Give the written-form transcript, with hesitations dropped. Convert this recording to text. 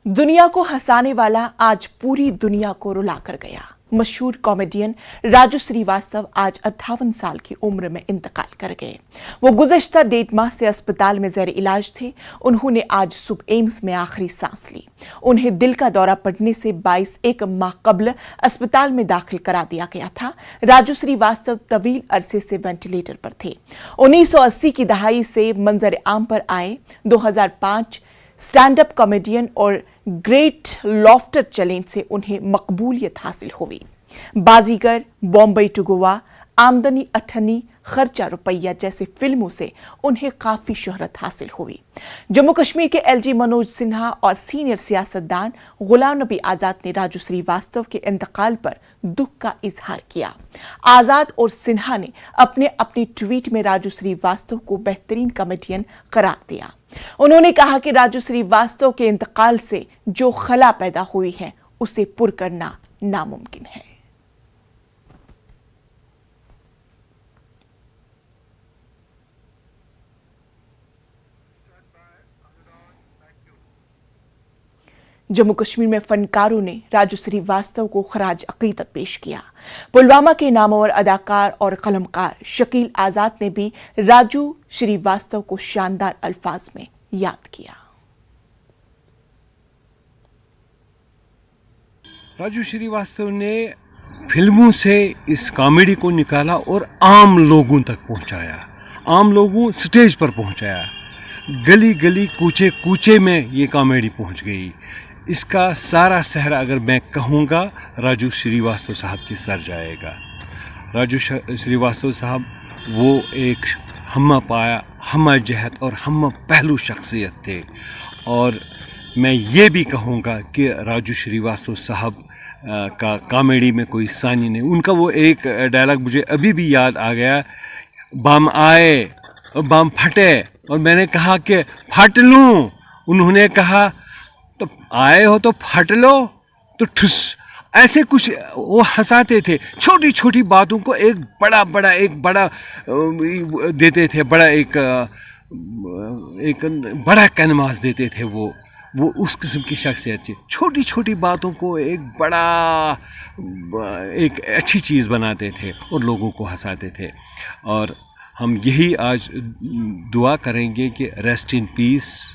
दुनिया को हंसाने वाला आज पूरी दुनिया को रुला कर गया। मशहूर कॉमेडियन राजू श्रीवास्तव आज 58 साल की उम्र में इंतकाल कर गए। वो गुज़श्ता 1.5 माह से अस्पताल में ज़ेर इलाज थे। उन्होंने आज सुबह एम्स में आखिरी सांस ली। उन्हें दिल का दौरा पड़ने से 22 माह कबल अस्पताल में दाखिल करा दिया गया था। राजू श्रीवास्तव तवील अरसे से वेंटिलेटर पर थे। 1980 की दहाई से मंजर आम पर आए। 2005 स्टैंड अप कॉमेडियन और ग्रेट लॉफ्टर चैलेंज से उन्हें मकबूलियत हासिल हुई। बाजीगर, बॉम्बे टू गोवा, आमदनी अठन्नी, खर्चा रुपया जैसे फिल्मों से उन्हें काफी शोहरत हासिल हुई। जम्मू कश्मीर के एलजी मनोज सिन्हा और सीनियर सियासतदान गुलाम नबी आजाद ने राजू श्रीवास्तव के इंतकाल पर दुख का इजहार किया। आजाद और सिन्हा ने अपने ट्वीट में राजू श्रीवास्तव को बेहतरीन कॉमेडियन करार दिया। उन्होंने कहा कि राजू श्रीवास्तव के इंतकाल से जो खला पैदा हुई है उसे पुर करना नामुमकिन है। जम्मू कश्मीर में फनकारों ने राजू श्रीवास्तव को खराज अकीदत पेश किया। पुलवामा के नामवर अदाकार और कलमकार शकील आजाद ने भी राजू श्रीवास्तव को शानदार अल्फाज में याद किया। राजू श्रीवास्तव ने फिल्मों से इस कॉमेडी को निकाला और आम लोगों तक पहुंचाया, आम लोगों स्टेज पर पहुंचाया। गली गली कूचे कूचे में ये कॉमेडी पहुंच गई। इसका सारा सहरा अगर मैं कहूँगा राजू श्रीवास्तव साहब के सर जाएगा। राजू श्रीवास्तव साहब वो एक हम्मा पाया, हम्मा जहत और हम्मा पहलू शख्सियत थे। और मैं ये भी कहूँगा कि राजू श्रीवास्तव साहब का कॉमेडी में कोई सानी नहीं। उनका वो एक डायलॉग मुझे अभी भी याद आ गया, बम आए और बम फटे और मैंने कहा कि फट लूँ। उन्होंने कहा तो आए हो तो फट लो तो ठुस। ऐसे कुछ वो हंसाते थे। छोटी छोटी बातों को एक बड़ा देते थे, एक बड़ा कैनवास देते थे। वो उस किस्म की शख्सियत थी। छोटी छोटी बातों को एक अच्छी चीज़ बनाते थे और लोगों को हंसाते थे। और हम यही आज दुआ करेंगे कि रेस्ट इन पीस